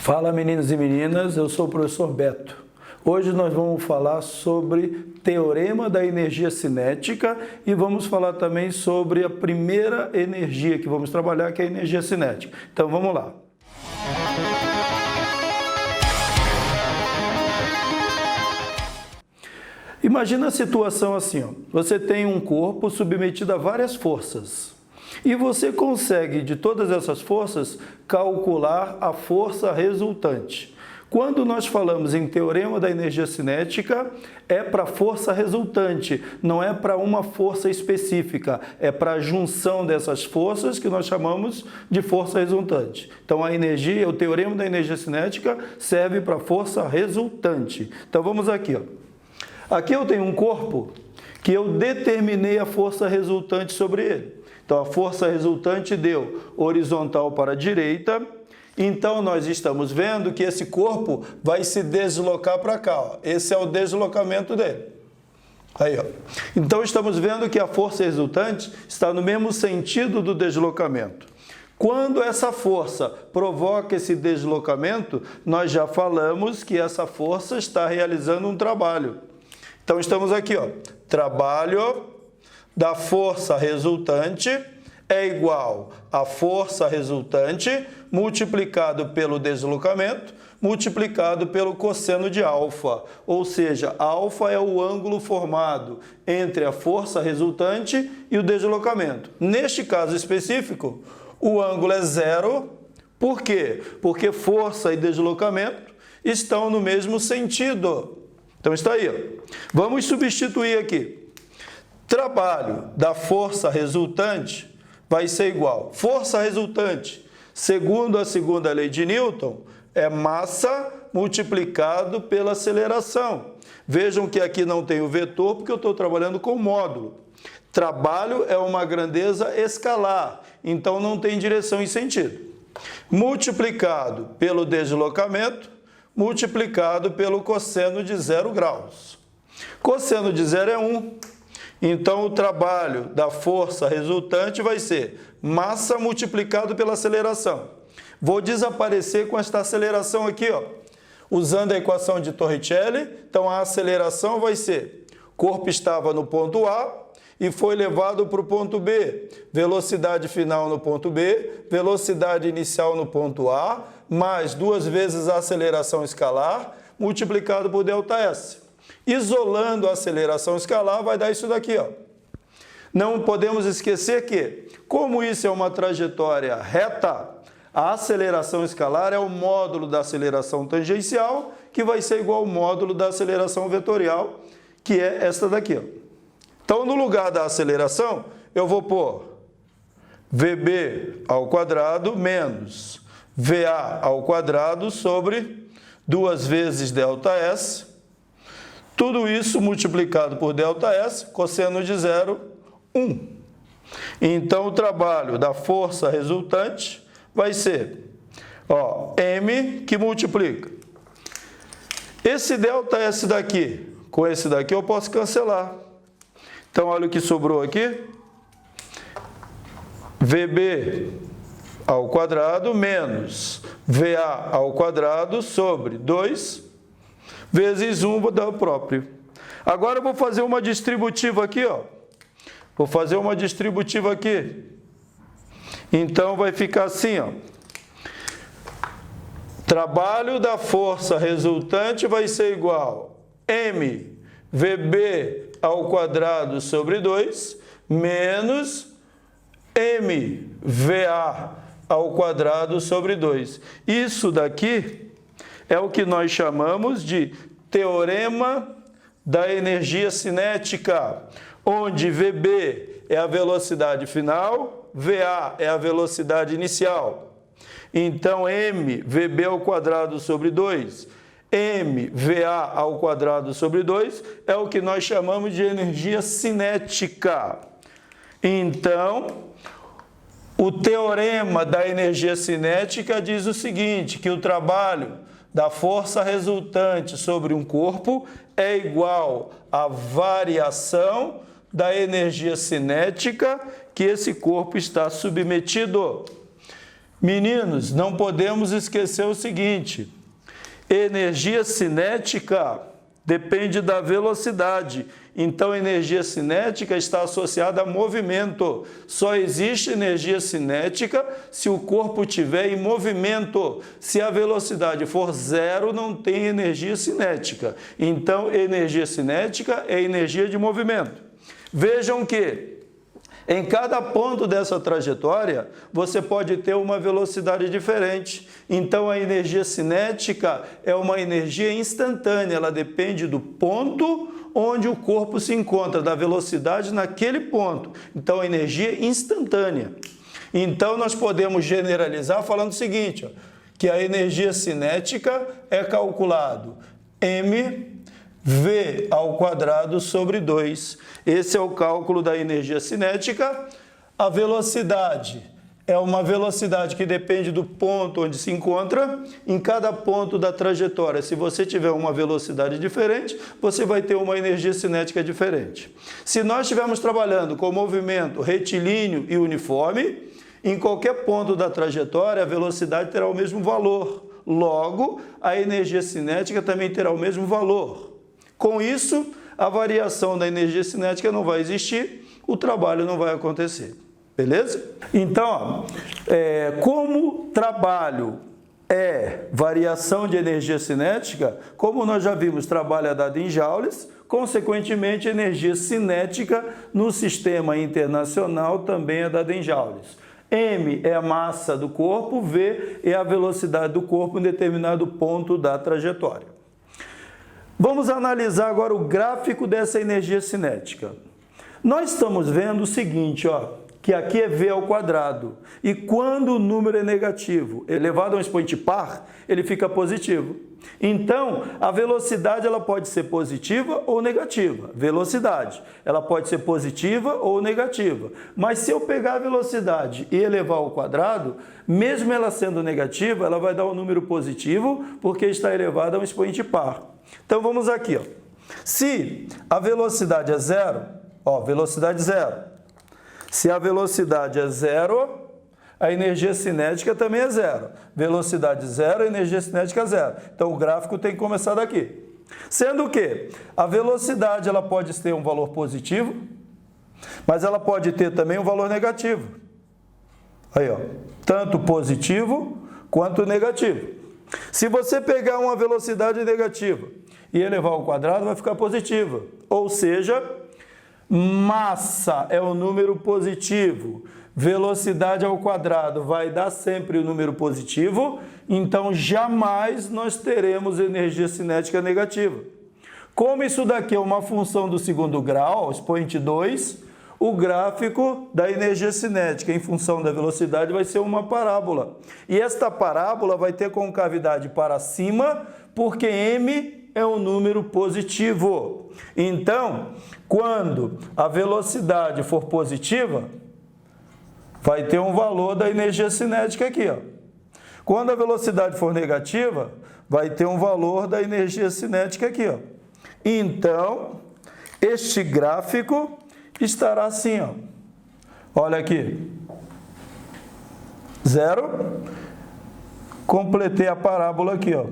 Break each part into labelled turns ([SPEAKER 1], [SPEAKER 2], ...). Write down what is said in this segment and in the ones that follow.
[SPEAKER 1] Fala meninos e meninas, eu sou o professor Beto. Hoje nós vamos falar sobre teorema da energia cinética e vamos falar também sobre a primeira energia que vamos trabalhar, que é a energia cinética. Então vamos lá. Imagina a situação assim, ó. Você tem um corpo submetido a várias forças. E você consegue, de todas essas forças, calcular a força resultante. Quando nós falamos em teorema da energia cinética, é para a força resultante, não é para uma força específica, é para a junção dessas forças que nós chamamos de força resultante. Então a energia, o teorema da energia cinética serve para a força resultante. Então vamos aqui, ó. Aqui eu tenho um corpo que eu determinei a força resultante sobre ele. Então, a força resultante deu horizontal para a direita. Então, nós estamos vendo que esse corpo vai se deslocar para cá. Ó. Esse é o deslocamento dele. Aí, ó. Então, estamos vendo que a força resultante está no mesmo sentido do deslocamento. Quando essa força provoca esse deslocamento, nós já falamos que essa força está realizando um trabalho. Então, estamos aqui, ó. Trabalho da força resultante é igual a força resultante multiplicado pelo deslocamento multiplicado pelo cosseno de alfa. Ou seja, alfa é o ângulo formado entre a força resultante e o deslocamento. Neste caso específico, o ângulo é zero. Por quê? Porque força e deslocamento estão no mesmo sentido. Então está aí, ó. Vamos substituir aqui. Trabalho da força resultante vai ser igual. Força resultante, segundo a segunda lei de Newton, é massa multiplicado pela aceleração. Vejam que aqui não tem o vetor, porque eu estou trabalhando com módulo. Trabalho é uma grandeza escalar, então não tem direção e sentido. Multiplicado pelo deslocamento, multiplicado pelo cosseno de 0 graus. Cosseno de 0 é 1. Então, o trabalho da força resultante vai ser massa multiplicado pela aceleração. Vou desaparecer com esta aceleração aqui, ó, usando a equação de Torricelli. Então, a aceleração vai ser, o corpo estava no ponto A e foi levado para o ponto B. Velocidade final no ponto B, velocidade inicial no ponto A, mais 2 vezes a aceleração escalar, multiplicado por ΔS. Isolando a aceleração escalar, vai dar isso daqui, ó. Não podemos esquecer que, como isso é uma trajetória reta, a aceleração escalar é o módulo da aceleração tangencial, que vai ser igual ao módulo da aceleração vetorial, que é esta daqui, ó. Então, no lugar da aceleração, eu vou pôr VB ao quadrado menos VA ao quadrado sobre 2 vezes ΔS. Tudo isso multiplicado por ΔS, cosseno de 0, 1. Então, o trabalho da força resultante vai ser, ó, M que multiplica. Esse ΔS daqui, com esse daqui eu posso cancelar. Então, olha o que sobrou aqui. VB ao quadrado menos VA ao quadrado sobre 2 vezes 1, vou dar o próprio. Agora eu vou fazer uma distributiva aqui, ó. Vou fazer uma distributiva aqui. Então vai ficar assim, ó. Trabalho da força resultante vai ser igual M VB ao quadrado sobre 2 menos M VA ao quadrado sobre 2. Isso daqui é o que nós chamamos de teorema da energia cinética, onde VB é a velocidade final, VA é a velocidade inicial. Então, M VB ao quadrado sobre 2, M VA ao quadrado sobre 2 é o que nós chamamos de energia cinética. Então, o teorema da energia cinética diz o seguinte, que o trabalho da força resultante sobre um corpo é igual à variação da energia cinética que esse corpo está submetido. Meninos, não podemos esquecer o seguinte: energia cinética depende da velocidade. Então, energia cinética está associada a movimento. Só existe energia cinética se o corpo estiver em movimento. Se a velocidade for zero, não tem energia cinética. Então, energia cinética é energia de movimento. Vejam que em cada ponto dessa trajetória, você pode ter uma velocidade diferente. Então, a energia cinética é uma energia instantânea, ela depende do ponto onde o corpo se encontra, da velocidade naquele ponto. Então, energia instantânea. Então, nós podemos generalizar falando o seguinte, ó, que a energia cinética é calculado mv ao quadrado sobre 2. Esse é o cálculo da energia cinética. A velocidade é uma velocidade que depende do ponto onde se encontra. Em cada ponto da trajetória, se você tiver uma velocidade diferente, você vai ter uma energia cinética diferente. Se nós estivermos trabalhando com movimento retilíneo e uniforme, em qualquer ponto da trajetória, a velocidade terá o mesmo valor. Logo, a energia cinética também terá o mesmo valor. Com isso, a variação da energia cinética não vai existir, o trabalho não vai acontecer. Beleza? Então, como trabalho é variação de energia cinética, como nós já vimos, trabalho é dado em joules, consequentemente, energia cinética no sistema internacional também é dada em joules. M é a massa do corpo, V é a velocidade do corpo em determinado ponto da trajetória. Vamos analisar agora o gráfico dessa energia cinética. Nós estamos vendo o seguinte, ó, que aqui é V ao quadrado. E quando o número é negativo, elevado a um expoente par, ele fica positivo. Então, a velocidade ela pode ser positiva ou negativa. Velocidade, ela pode ser positiva ou negativa. Mas se eu pegar a velocidade e elevar ao quadrado, mesmo ela sendo negativa, ela vai dar um número positivo, porque está elevada a um expoente par. Então, vamos aqui, ó. Se a velocidade é zero, ó, velocidade zero. Se a velocidade é zero, a energia cinética também é zero. Velocidade zero, a energia cinética é zero. Então, o gráfico tem que começar daqui. Sendo que a velocidade ela pode ter um valor positivo, mas ela pode ter também um valor negativo. Aí, ó, tanto positivo quanto negativo. Se você pegar uma velocidade negativa e elevar ao quadrado, vai ficar positiva. Ou seja, massa é o número positivo, velocidade ao quadrado vai dar sempre o número positivo, então jamais nós teremos energia cinética negativa. Como isso daqui é uma função do segundo grau, expoente 2, o gráfico da energia cinética em função da velocidade vai ser uma parábola. E esta parábola vai ter concavidade para cima, porque m é um número positivo. Então, quando a velocidade for positiva, vai ter um valor da energia cinética aqui, ó. Quando a velocidade for negativa, vai ter um valor da energia cinética aqui, ó. Então, este gráfico estará assim, ó. Olha aqui. Zero. Completei a parábola aqui, ó.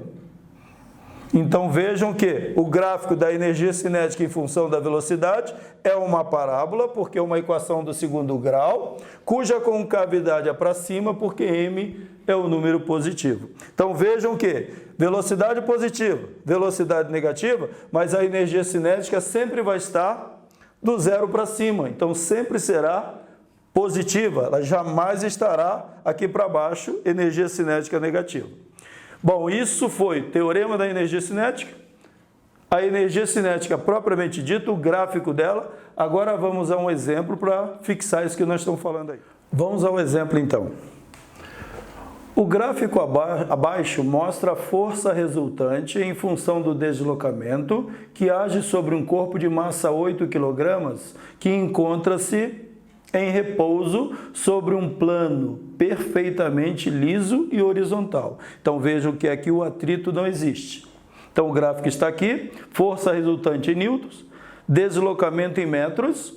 [SPEAKER 1] Então, vejam que o gráfico da energia cinética em função da velocidade é uma parábola, porque é uma equação do segundo grau, cuja concavidade é para cima, porque m é o número positivo. Então, vejam que velocidade positiva, velocidade negativa, mas a energia cinética sempre vai estar do zero para cima. Então, sempre será positiva, ela jamais estará aqui para baixo, energia cinética negativa. Bom, isso foi teorema da energia cinética, a energia cinética propriamente dita, o gráfico dela. Agora vamos a um exemplo para fixar isso que nós estamos falando aí. Vamos ao exemplo então. O gráfico abaixo mostra a força resultante em função do deslocamento que age sobre um corpo de massa 8 kg que encontra-se em repouso sobre um plano perfeitamente liso e horizontal. Então, vejam que aqui o atrito não existe. Então, o gráfico está aqui, força resultante em newtons, deslocamento em metros,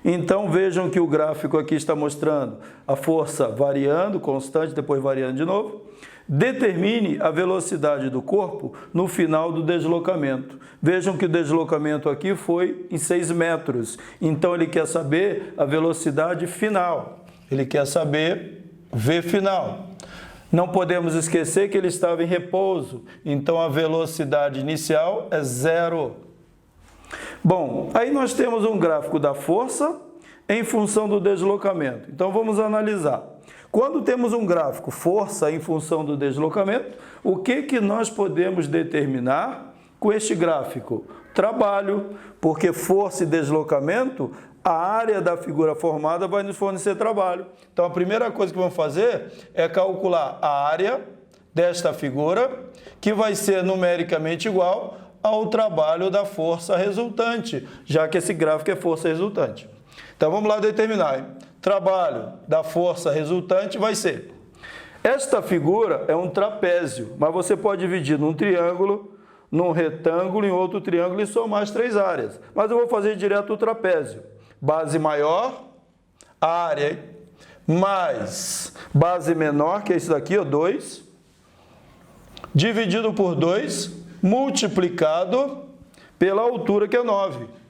[SPEAKER 1] Então vejam que o gráfico aqui está mostrando a força variando, constante, depois variando de novo. Determine a velocidade do corpo no final do deslocamento. Vejam que o deslocamento aqui foi em 6 metros. Então ele quer saber a velocidade final. Ele quer saber V final. Não podemos esquecer que ele estava em repouso. Então a velocidade inicial é 0. Bom, aí nós temos um gráfico da força em função do deslocamento. Então vamos analisar. Quando temos um gráfico força em função do deslocamento, o que nós podemos determinar com este gráfico? Trabalho, porque força e deslocamento, a área da figura formada vai nos fornecer trabalho. Então a primeira coisa que vamos fazer é calcular a área desta figura, que vai ser numericamente igual ao trabalho da força resultante, já que esse gráfico é força resultante. Então vamos lá determinar, hein? Trabalho da força resultante vai ser... Esta figura é um trapézio, mas você pode dividir num triângulo, num retângulo, em outro triângulo e somar as 3 áreas. Mas eu vou fazer direto o trapézio. Base maior, área, mais base menor, que é isso daqui, ó, 2, dividido por 2, multiplicado pela altura, que é 9.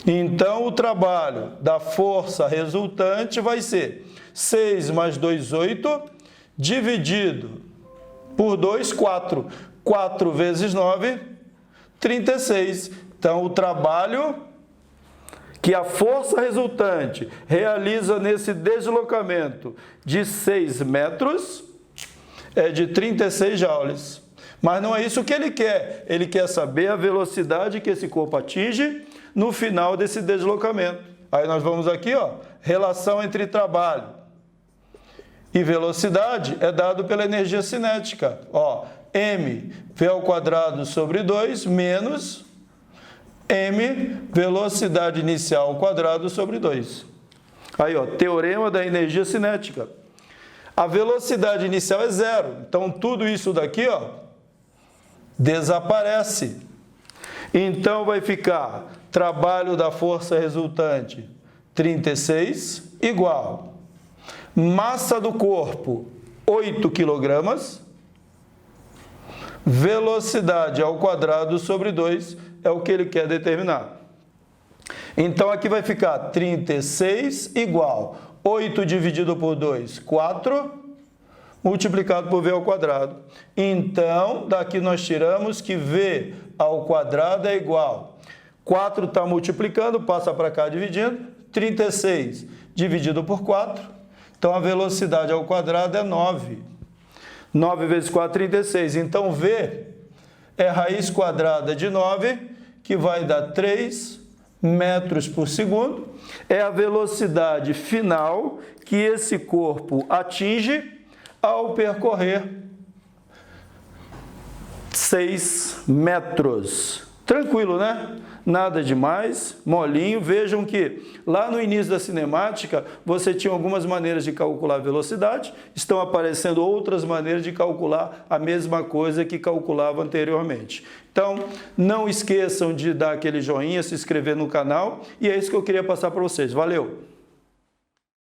[SPEAKER 1] Então, o trabalho da força resultante vai ser 6 mais 2, 8, dividido por 2, 4. 4 vezes 9, 36. Então, o trabalho que a força resultante realiza nesse deslocamento de 6 metros é de 36 joules. Mas não é isso que ele quer. Ele quer saber a velocidade que esse corpo atinge no final desse deslocamento. Aí nós vamos aqui, ó, relação entre trabalho e velocidade é dado pela energia cinética. Ó, m v ao quadrado sobre 2 menos m velocidade inicial ao quadrado sobre 2. Aí, ó, teorema da energia cinética. A velocidade inicial é 0. Então, tudo isso daqui, ó, desaparece. Então, vai ficar trabalho da força resultante, 36, igual massa do corpo, 8 kg, velocidade ao quadrado sobre 2, é o que ele quer determinar. Então, aqui vai ficar 36 igual 8 dividido por 2, 4, multiplicado por v ao quadrado. Então, daqui nós tiramos que v ao quadrado é igual 4 está multiplicando, passa para cá dividindo, 36 dividido por 4, então a velocidade ao quadrado é 9. 9 vezes 4, 36. Então, V é raiz quadrada de 9, que vai dar 3 metros por segundo. É a velocidade final que esse corpo atinge ao percorrer 6 metros. Tranquilo, né? Nada demais, molinho. Vejam que lá no início da cinemática você tinha algumas maneiras de calcular a velocidade, estão aparecendo outras maneiras de calcular a mesma coisa que calculava anteriormente. Então, não esqueçam de dar aquele joinha, se inscrever no canal, e é isso que eu queria passar para vocês. Valeu!